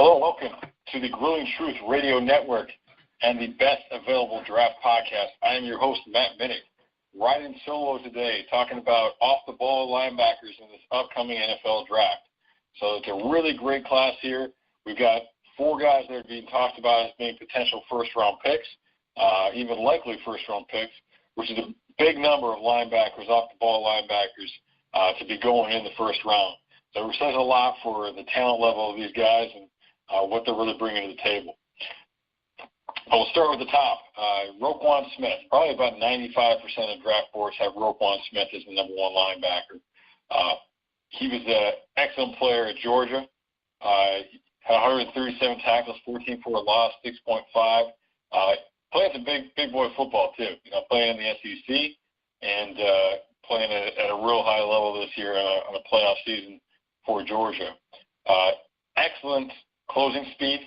Hello, welcome to the Grueling Truth Radio Network and the Best Available Draft Podcast. I am your host, Matt Minich, riding solo today, talking about off-the-ball linebackers in this upcoming NFL draft. So it's a really great class here. We've got 4 guys that are being talked about as being potential first-round picks, even likely first-round picks, which is a big number of linebackers, off-the-ball linebackers, to be going in the first round. So it says a lot for the talent level of these guys and what they're really bringing to the table. We'll start with the top. Roquan Smith. Probably about 95% of draft boards have Roquan Smith as the number 1 linebacker. He was an excellent player at Georgia. Had 137 tackles, 14 for a loss, 6.5. Playing some big boy football too. Playing in the SEC and playing at a real high level this year on a playoff season for Georgia. Excellent closing speed.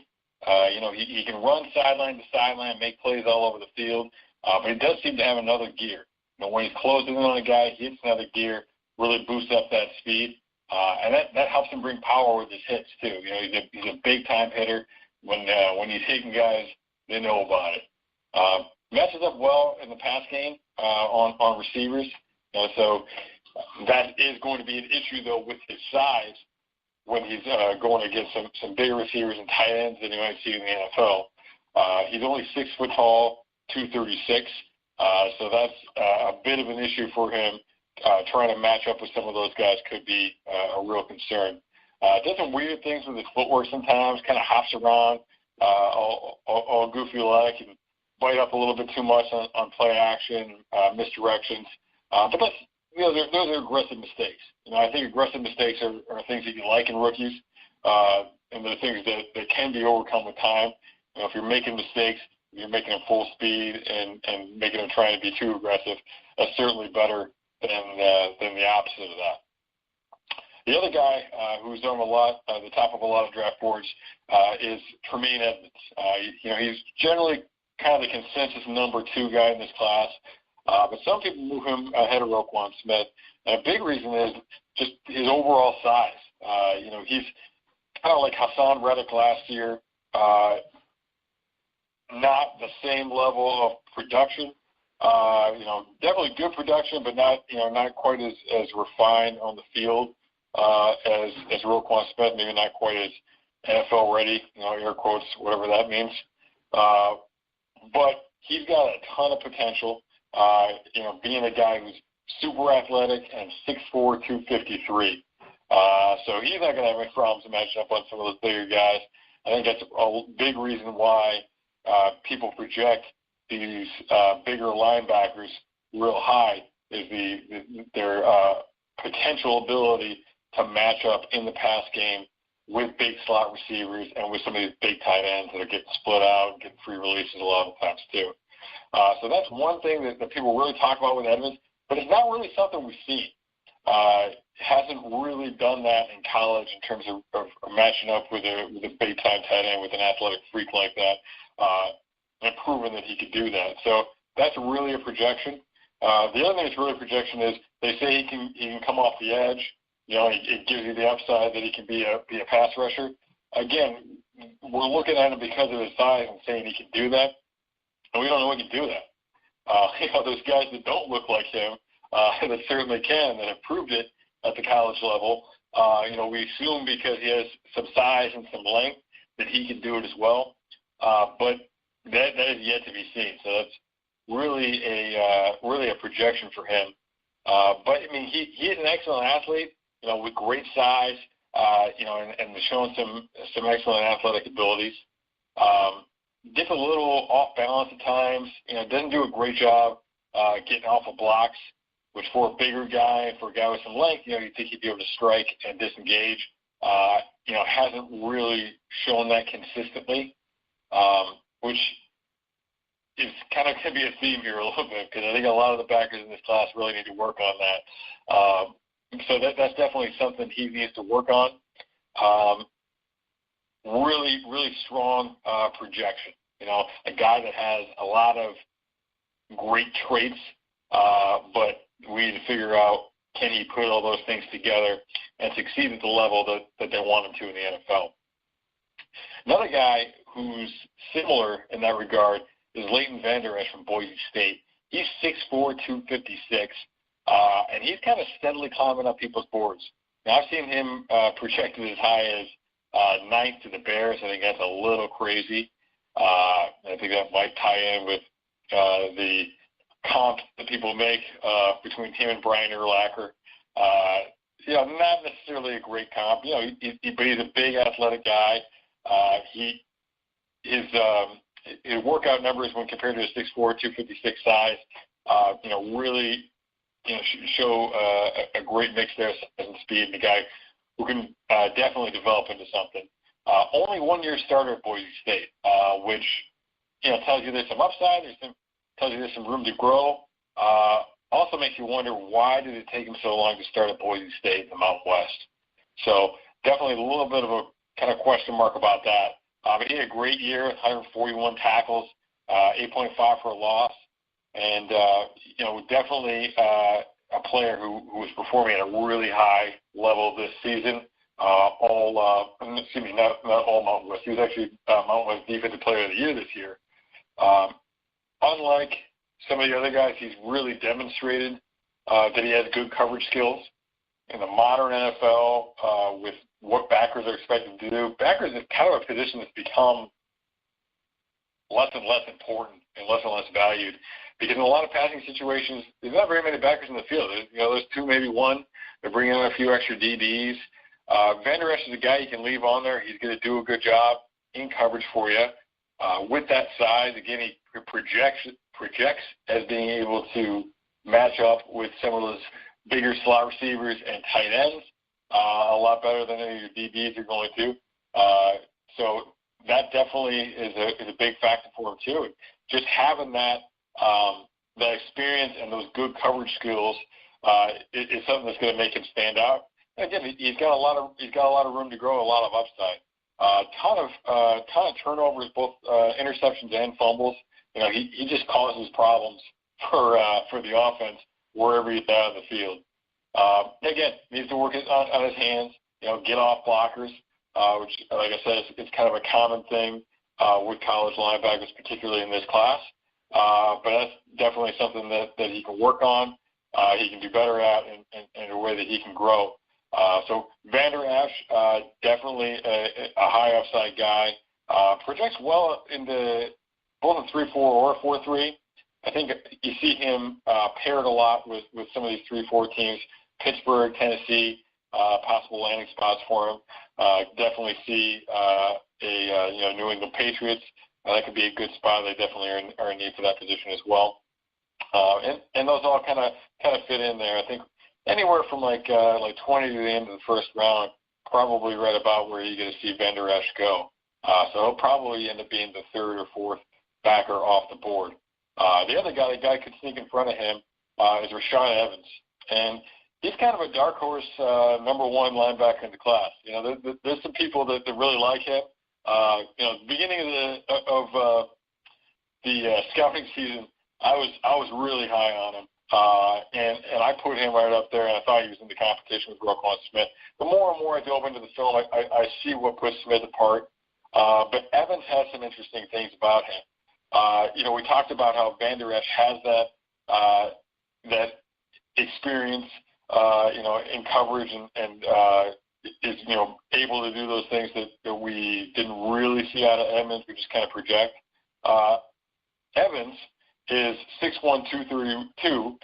He can run sideline to sideline, make plays all over the field, but he does seem to have another gear. When he's closing in on a guy, he hits another gear, really boosts up that speed, and that helps him bring power with his hits too. He's a big time hitter. When he's hitting guys, they know about it. Matches up well in the pass game on receivers. So that is going to be an issue though with his size when he's going against some bigger receivers and tight ends than you might see in the NFL. He's only 6 foot tall, 236, so that's a bit of an issue for him. Trying to match up with some of those guys could be a real concern. Does some weird things with his footwork sometimes, kind of hops around all goofy like and bite up a little bit too much on play action, misdirections. But that's, those are aggressive mistakes. I think aggressive mistakes are things that you like in rookies, and they're things that can be overcome with time. If you're making mistakes, you're making them full speed and making them trying to be too aggressive, that's certainly better than the opposite of that. The other guy who's on the top of a lot of draft boards is Tremaine Edmonds. He's generally kind of the consensus number 2 guy in this class. But some people move him ahead of Roquan Smith. And a big reason is just his overall size. He's kind of like Hassan Reddick last year. Not the same level of production. Definitely good production, but not quite as refined on the field as Roquan Smith. Maybe not quite as NFL ready. Air quotes, whatever that means. But he's got a ton of potential. Being a guy who's super athletic and 6'4", 253. So he's not going to have any problems matching up on some of those bigger guys. I think that's a big reason why people project these bigger linebackers real high is their potential ability to match up in the pass game with big slot receivers and with some of these big tight ends that are getting split out and getting free releases a lot of times too. So that's one thing that people really talk about with Edmonds, but it's not really something we've seen. Hasn't really done that in college in terms of matching up with a big-time tight end with an athletic freak like that, and proving that he could do that. So that's really a projection. The other thing that's really a projection is they say he can come off the edge. It gives you the upside that he can be a pass rusher. Again, we're looking at him because of his size and saying he can do that. And we don't know he can do that. There's guys that don't look like him that certainly can, that have proved it at the college level. We assume because he has some size and some length that he can do it as well. But that is yet to be seen. So that's really a projection for him. But he is an excellent athlete. With great size. And showing some excellent athletic abilities. Gets a little off balance at times. Doesn't do a great job getting off of blocks, which for a bigger guy, for a guy with some length, you'd think he'd be able to strike and disengage. Hasn't really shown that consistently, which is kind of going to be a theme here a little bit because I think a lot of the backers in this class really need to work on that. So that's definitely something he needs to work on. Really, really strong projection. A guy that has a lot of great traits, but we need to figure out, can he put all those things together and succeed at the level that they want him to in the NFL? Another guy who's similar in that regard is Leighton Vander Esch from Boise State. He's 6'4", 256, and he's kind of steadily climbing up people's boards. Now, I've seen him projected as high as ninth to the Bears. I think that's a little crazy. I think that might tie in with the comp that people make between him and Brian Urlacher. Not necessarily a great comp. But he's a big athletic guy. His workout numbers when compared to his 6'4", 256 size, really, show a great mix there, size and speed, and a guy who can definitely develop into something. Only 1 year starter at Boise State, which tells you there's some upside. Tells you there's some room to grow. Also makes you wonder, why did it take him so long to start at Boise State in the Mountain West? So definitely a little bit of a kind of question mark about that. But he had a great year, 141 tackles, 8.5 for a loss, and definitely a player who was performing at a really high level this season. Not all Mountain West. He was actually Mountain West Defensive Player of the Year this year. Unlike some of the other guys, he's really demonstrated that he has good coverage skills. In the modern NFL, with what backers are expected to do, backers is kind of a position that's become less and less important and less valued, because in a lot of passing situations, there's not very many backers in the field. There's two, maybe one. They're bringing in a few extra DBs. Vander Esch is a guy you can leave on there. He's going to do a good job in coverage for you. With that size, again, he projects as being able to match up with some of those bigger slot receivers and tight ends a lot better than any of your DBs are going to. So that definitely is a big factor for him too. Just having that experience and those good coverage skills is something that's going to make him stand out. And again, he's got a lot of room to grow, a lot of upside. Ton of turnovers, both interceptions and fumbles. He just causes problems for the offense wherever he's out on the field. Again, needs to work on his hands. Get off blockers, which, like I said, it's kind of a common thing with college linebackers, particularly in this class. But that's definitely something that he can work on. He can do better at, in a way that he can grow. So Vander Esch, definitely a high upside guy. Projects well into both a 3-4 or a 4-3. I think you see him paired a lot with some of these 3-4 teams. Pittsburgh, Tennessee, possible landing spots for him. Definitely see New England Patriots. That could be a good spot. They definitely are in need for that position as well. And those all kind of fit in there. I think anywhere from like 20 to the end of the first round, probably right about where you're going to see Vander Esch go. So he'll probably end up being the third or fourth backer off the board. The other guy, the guy could sneak in front of him, is Rashaan Evans. And he's kind of a dark horse number one linebacker in the class. There's some people that really like him. The beginning of the scouting season, I was really high on him. And I put him right up there, and I thought he was in the competition with Roquan Smith. The more and more I dove into the film, I see what puts Smith apart. But Evans has some interesting things about him. We talked about how Vander Esch has that experience, in coverage and is, able to do those things that we didn't really see out of Evans. We just kind of project. Evans is 6'1", 232,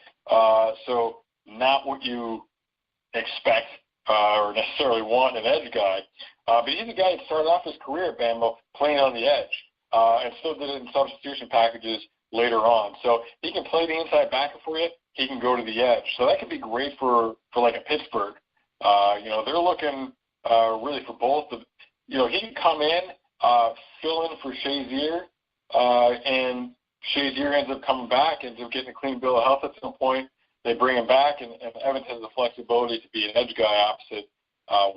so not what you expect or necessarily want an edge guy. But he's a guy that started off his career at Bama playing on the edge, and still did it in substitution packages later on. So he can play the inside backer for you. He can go to the edge. So that could be great for like a Pittsburgh. They're looking really for both. He can come in, fill in for Shazier, and Shazier ends up coming back and getting a clean bill of health at some point. They bring him back, and Evans has the flexibility to be an edge guy opposite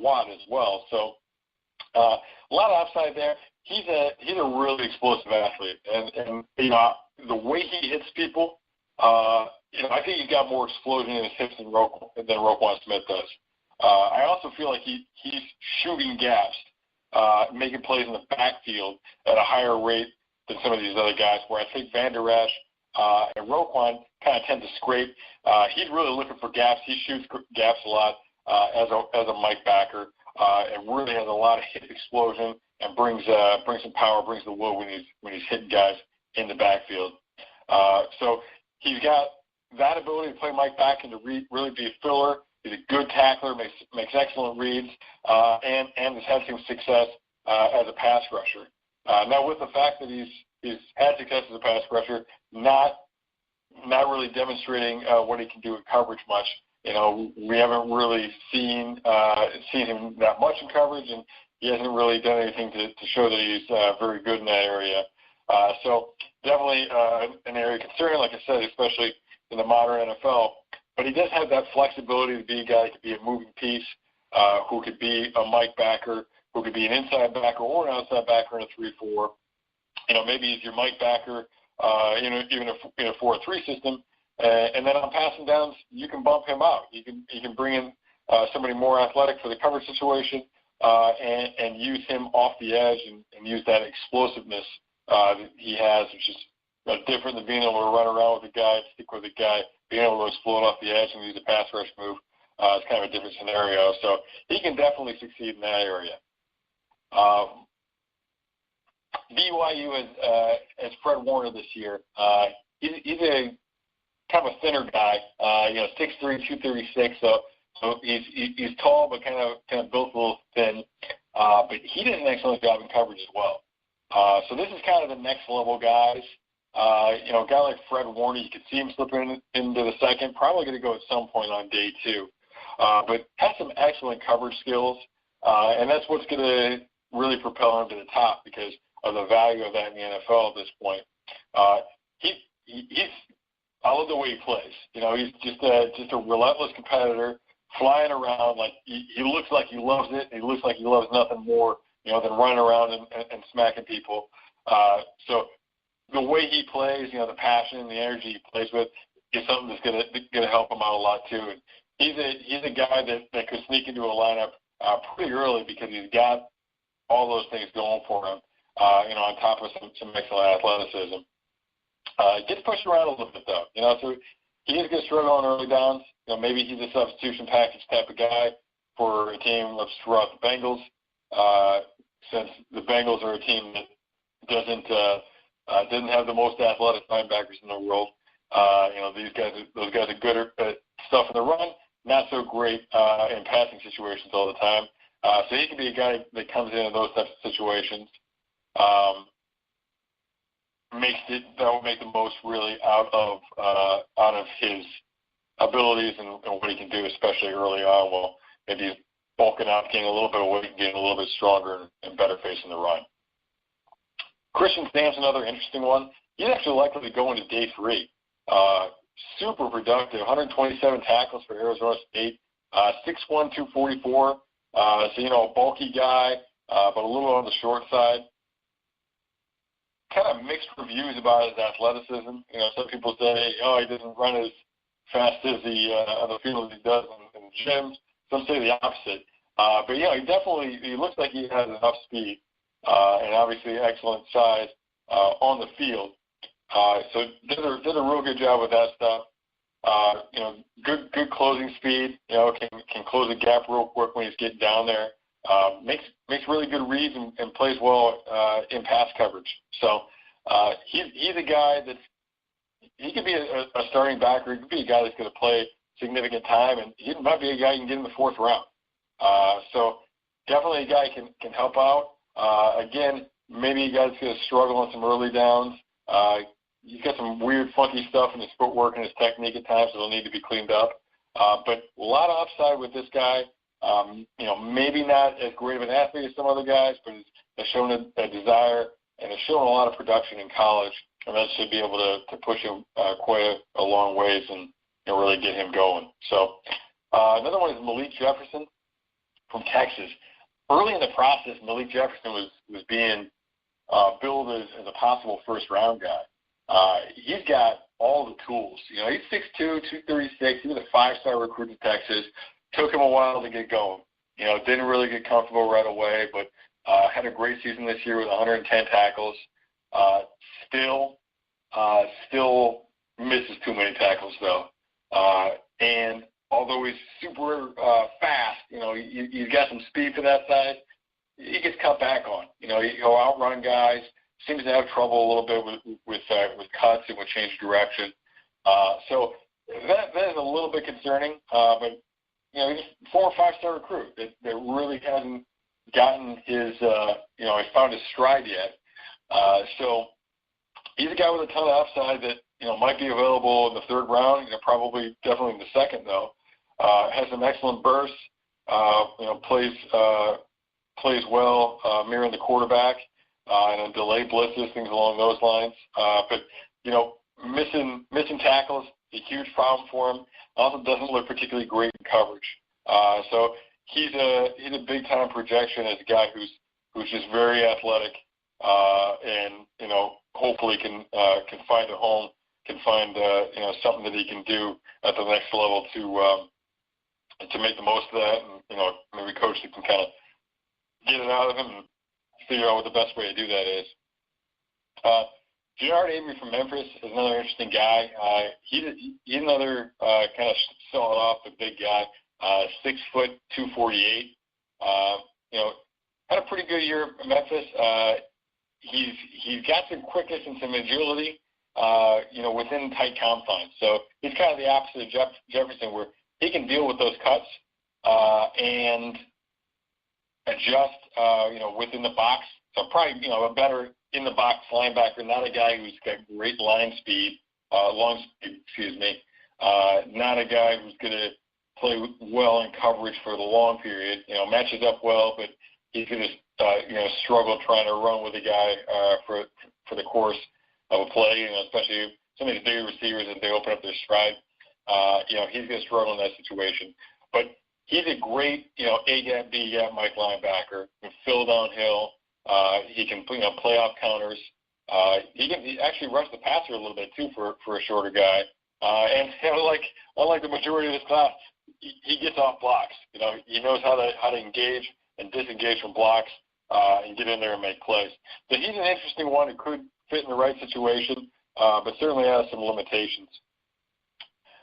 Watt as well. So a lot of upside there. He's a really explosive athlete, and the way he hits people, I think he's got more explosion in his hips than Roquan Smith does. I also feel like he's shooting gaps making plays in the backfield at a higher rate than some of these other guys, where I think Van Der Esch and Roquan kind of tend to scrape. He's really looking for gaps. He shoots gaps a lot as a Mike backer, and really has a lot of hip explosion and brings some power, brings the wood when he's hitting guys in the backfield. So he's got that ability to play Mike back and to really be a filler. He's a good tackler, makes excellent reads, and has had some success as a pass rusher. Now, with the fact that he's had success as a pass rusher, not really demonstrating what he can do in coverage much. We haven't really seen him that much in coverage, and he hasn't really done anything to show that he's very good in that area. So definitely an area concerning, like I said, especially in the modern NFL. But he does have that flexibility to be a guy that could be a moving piece, who could be a Mike backer, who could be an inside backer or an outside backer in a 3-4. Maybe he's your Mike backer, even in a 4-3 system. And then on passing downs, you can bump him out. You can bring in somebody more athletic for the coverage situation, and use him off the edge and use that explosiveness that he has, which is different than being able to run around with a guy, stick with a guy, being able to explode off the edge and use a pass rush move. It's kind of a different scenario. So he can definitely succeed in that area. BYU as Fred Warner this year. He's a kind of a thinner guy, 6'3", 236. So he's tall, but kind of built a little thin. But he did an excellent job in coverage as well. So this is kind of the next level guys. A guy like Fred Warner, you could see him slipping into the second, probably going to go at some point on day 2. But has some excellent coverage skills, and that's what's going to really propel him to the top because of the value of that in the NFL at this point. I love the way he plays. He's just a relentless competitor, flying around like he looks like he loves it. He looks like he loves nothing more, than running around and smacking people. So the way he plays, the passion and the energy he plays with is something that's gonna help him out a lot too. And he's a guy that could sneak into a lineup pretty early because he's got all those things going for him. On top of some excellent athleticism. Gets pushed around a little bit though, so he is going to struggle on early downs. Maybe he's a substitution package type of guy for a team that's throughout the Bengals, since the Bengals are a team that doesn't have the most athletic linebackers in the world. Those guys are good at stuff in the run, not so great in passing situations all the time. So he can be a guy that comes in those types of situations. That will make the most really out of his abilities and what he can do, especially early on. Well, maybe he's bulking out, getting a little bit of weight, and getting a little bit stronger and better facing the run. Christian Sam's another interesting one. He's actually likely to go into day 3. Super productive, 127 tackles for Arizona State, 6'1", 244. So a bulky guy, but a little on the short side. Kind of mixed reviews about his athleticism. Some people say, he doesn't run as fast as on the field as he does in the gym. Some say the opposite. But he looks like he has enough speed and obviously excellent size on the field. So did a real good job with that stuff. Good closing speed. Can close a gap real quick when he's getting down there. Makes really good reads and plays well in pass coverage. So he's a guy he could be a starting backer. He could be a guy that's going to play significant time, and he might be a guy you can get in the 4th round. So definitely a guy can help out. Again, maybe a guy that's going to struggle on some early downs. He's got some weird, funky stuff in his footwork and his technique at times that will need to be cleaned up. But a lot of upside with this guy. Maybe not as great of an athlete as some other guys, but has shown a desire and has shown a lot of production in college, and that should be able to push him quite a long ways and really get him going. So another one is Malik Jefferson from Texas. Early in the process, Malik Jefferson was being billed as a possible first-round guy. He's got all the tools. He's 6'2", 236. He was a 5-star recruit to Texas. Took him a while to get going. Didn't really get comfortable right away, but Had a great season this year with 110 tackles. Still misses too many tackles, though. And although he's super fast, he's got some speed for that size, he gets cut back on. He'll outrun guys. Seems to have trouble a little bit with cuts and with change of direction. So that is a little bit concerning. But he's a 4- or 5-star recruit that really hasn't gotten his he's found his stride yet. So he's a guy with a ton of upside that might be available in the 3rd round. Probably definitely in the 2nd though. Has some excellent bursts. Plays well mirroring the quarterback and in delay blitzes, things along those lines. But missing tackles is a huge problem for him. Also doesn't look particularly great in coverage. So he's a big time projection as a guy who's just very athletic and hopefully can find a home, can find something that he can do at the next level to make the most of that, and maybe coach that can kind of get it out of him and figure out what the best way to do that is. Jannard Avery from Memphis is another interesting guy. He's another kind of solid off the big guy, 6 foot 248. Had a pretty good year at Memphis. He's got some quickness and some agility, within tight confines. So he's kind of the opposite of Jefferson, where he can deal with those cuts and adjust, within the box. So probably, a better in-the-box linebacker, not a guy who's got great long speed, not a guy who's going to play well in coverage for the long period. Matches up well, but he's going to, struggle trying to run with a guy for the course of a play, especially some of these bigger receivers as they open up their stride. He's going to struggle in that situation. But he's a great, A-gap, B-gap Mike linebacker. He can fill downhill. He can, play off counters. He can actually rush the passer a little bit, too, for a shorter guy. And unlike the majority of this class, he gets off blocks. He knows how to engage and disengage from blocks and get in there and make plays. So he's an interesting one who could fit in the right situation, but certainly has some limitations.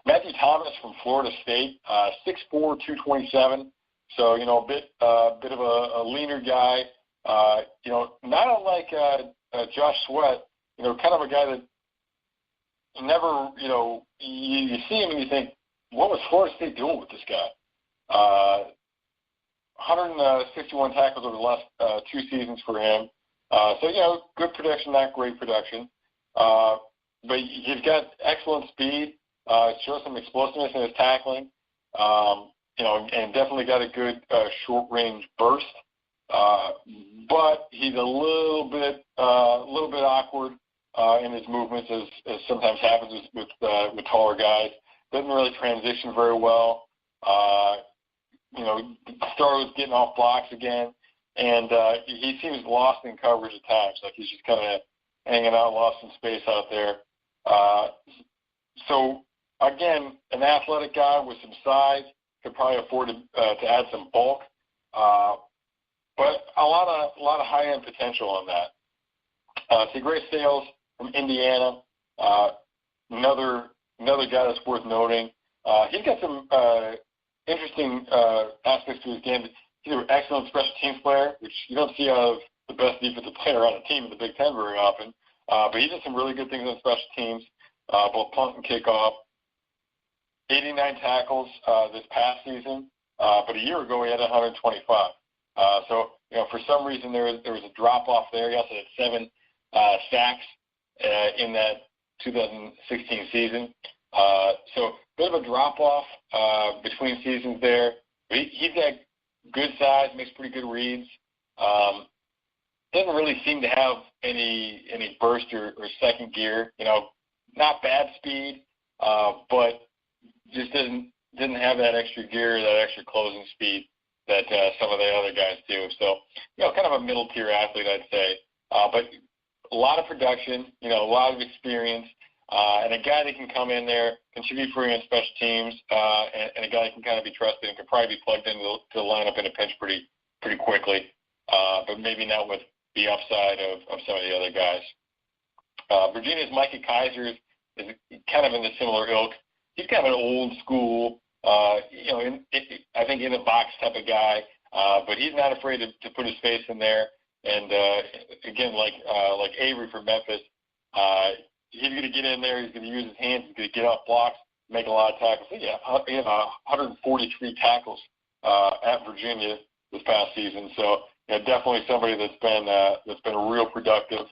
Matthew Thomas from Florida State, 6'4", 227. So, a bit of a leaner guy. Not unlike Josh Sweat, kind of a guy that never, you see him and you think, what was Florida State doing with this guy? 161 tackles over the last 2 seasons for him. So, good production, not great production. But he's got excellent speed. Shows some explosiveness in his tackling. And definitely got a good short-range burst. But he's a little bit awkward in his movements, as sometimes happens with taller guys. Doesn't really transition very well. Started getting off blocks again, and he seems lost in coverage at times. Like he's just kind of hanging out, lost in space out there. So again, an athletic guy with some size could probably afford to add some bulk. But a lot of high-end potential on that. Segre Sales from Indiana, another guy that's worth noting. He's got some interesting aspects to his game. He's an excellent special teams player, which you don't see out of the best defensive player on a team in the Big Ten very often. But he did some really good things on special teams, both punt and kickoff. 89 tackles this past season, but a year ago he had 125. So, for some reason there was a drop-off there. He also had 7 sacks in that 2016 season. So a bit of a drop-off between seasons there. He's got good size, makes pretty good reads. Doesn't really seem to have any burst or second gear. Not bad speed, but just didn't have that extra gear, that extra closing speed that some of the other guys do. So, kind of a middle-tier athlete, I'd say. But a lot of production, a lot of experience, and a guy that can come in there, contribute for you on special teams, and a guy that can kind of be trusted and can probably be plugged into the lineup in a pinch pretty quickly. but maybe not with the upside of some of the other guys. Virginia's Micah Kaiser is kind of in the similar ilk. He's kind of an old school, I think in the box type of guy, but he's not afraid to put his face in there. And again, like Avery from Memphis, he's going to get in there. He's going to use his hands. He's going to get off blocks, make a lot of tackles. He had 143 tackles at Virginia this past season. So definitely somebody that's been real productive.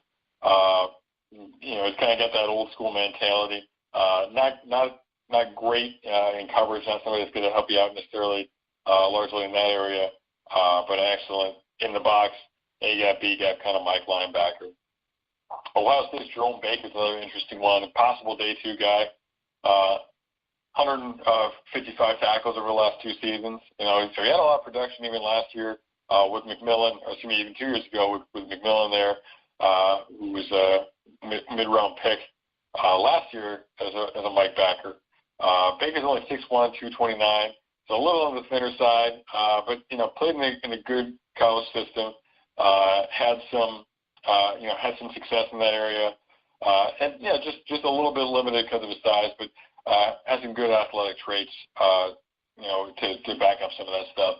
He's kind of got that old school mentality. Not great in coverage. Not somebody that's going to help you out necessarily, largely in that area, but excellent in the box. A gap, B gap, kind of Mike linebacker. Ohio State's Jerome Baker's another interesting one. A possible day two guy. 155 tackles over the last 2 seasons. So he had a lot of production even last year with McMillan, or excuse me, even 2 years ago with McMillan there, who was a mid-round pick last year as a Mike backer. Baker's only 6'1", 229, so a little on the thinner side, but played in a good college system. Had some success in that area, and just a little bit limited because of his size, but has some good athletic traits, to back up some of that stuff.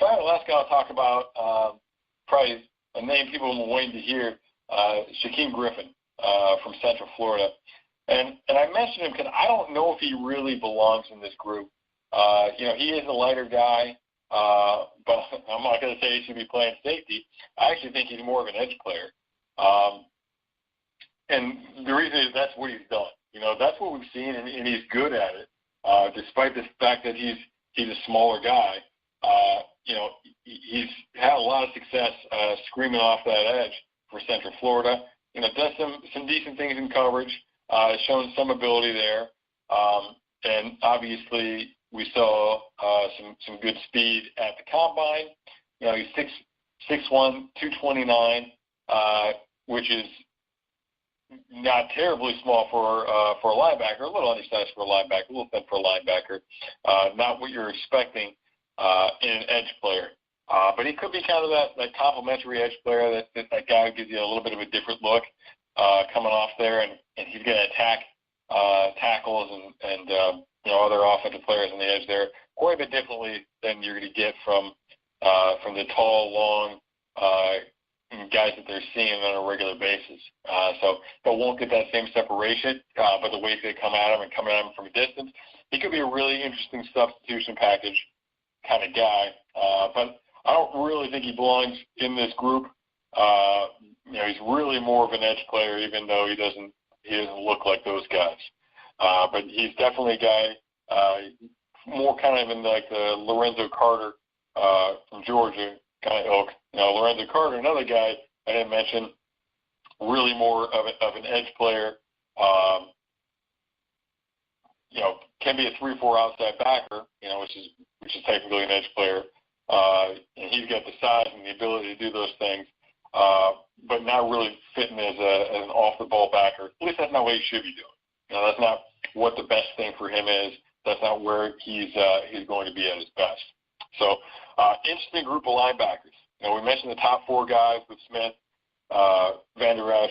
Finally, the last guy I'll talk about, probably a name people have been waiting to hear, Shaquem Griffin from Central Florida, and I mentioned him because I don't know if he really belongs in this group. He is a lighter guy. But I'm not going to say he should be playing safety. I actually think he's more of an edge player. And the reason is that's what he's done. That's what we've seen, and he's good at it. Despite the fact that he's a smaller guy, he's had a lot of success screaming off that edge for Central Florida. Does some decent things in coverage, shown some ability there, and obviously we saw some good speed at the combine. He's 6'1", 229, which is not terribly small for a linebacker, a little undersized for a linebacker, a little thin for a linebacker. Not what you're expecting in an edge player. But he could be kind of that complementary edge player, that guy who gives you a little bit of a different look coming off there, and he's going to attack tackles and other offensive players on the edge there quite a bit differently than you're going to get from the tall, long guys that they're seeing on a regular basis. So they won't get that same separation, but the way they come at him and coming at him from a distance, he could be a really interesting substitution package kind of guy. But I don't really think he belongs in this group. He's really more of an edge player, even though he doesn't look like those guys. But he's definitely a guy more kind of in like the Lorenzo Carter from Georgia kind of ilk. Lorenzo Carter, another guy I didn't mention, really more of an edge player. Can be a 3-4 outside backer, which is technically an edge player. And he's got the size and the ability to do those things, but not really fitting as an off-the-ball backer. At least that's not what he should be doing. That's not what the best thing for him is. That's not where he's going to be at his best. So, interesting group of linebackers. We mentioned the top 4 guys with Smith, Van Der Esch,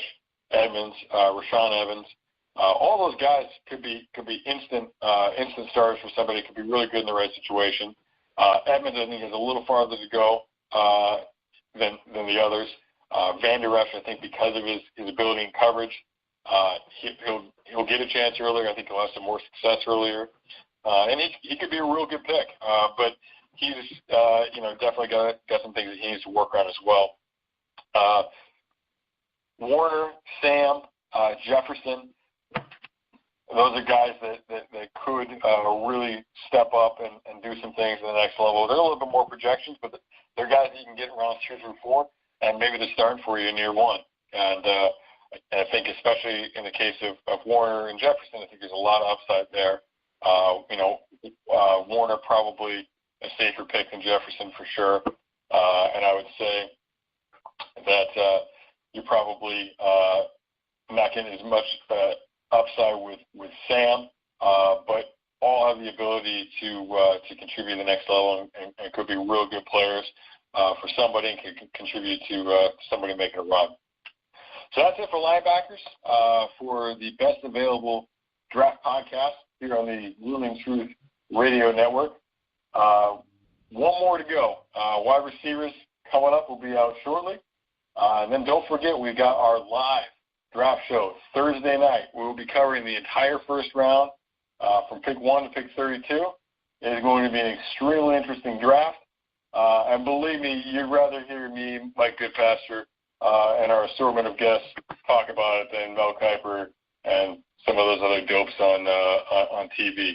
Edmonds, Rashawn Evans. All those guys could be instant starters for somebody who could be really good in the right situation. Edmonds, I think, has a little farther to go than the others. Van Der Esch, I think, because of his ability in coverage, he'll get a chance earlier. I think he'll have some more success earlier, and he could be a real good pick. But he's definitely got some things that he needs to work on as well. Warner, Sam, Jefferson. Those are guys that could really step up and do some things at the next level. They're a little bit more projections, but they're guys that you can get around 2 through 4, and maybe they're starting for you in year 1. And I think especially in the case of Warner and Jefferson, I think there's a lot of upside there. Warner probably a safer pick than Jefferson for sure. And I would say that you're probably not getting as much upside with Sam, but all have the ability to contribute to the next level and could be real good players. for somebody and can contribute to somebody making a run. So that's it for Linebackers for the best available draft podcast here on the Ruling Truth Radio Network. One more to go. Wide receivers coming up will be out shortly. And then don't forget, we've got our live draft show Thursday night. We will be covering the entire first round from pick 1 to pick 32. It is going to be an extremely interesting draft. And believe me, you'd rather hear me, Mike Goodpasture, and our assortment of guests talk about it than Mel Kiper and some of those other dopes on TV.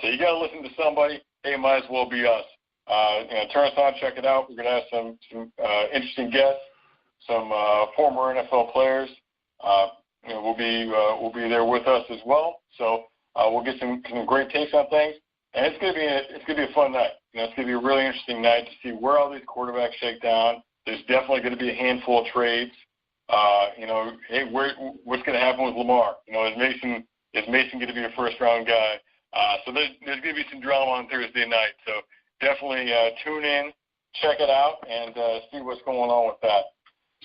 So you got to listen to somebody. Hey, it might as well be us. Turn us on, check it out. We're going to have some interesting guests, some former NFL players. Will be there with us as well. So we'll get some great takes on things, and it's gonna be a fun night. It's gonna be a really interesting night to see where all these quarterbacks shake down. There's definitely going to be a handful of trades. Hey, what's going to happen with Lamar? Is Mason going to be a first-round guy? So there's going to be some drama on Thursday night. So definitely tune in, check it out, and see what's going on with that.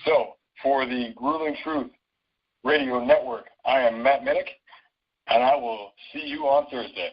So for the Grueling Truth Radio Network, I am Matt Minich, and I will see you on Thursday.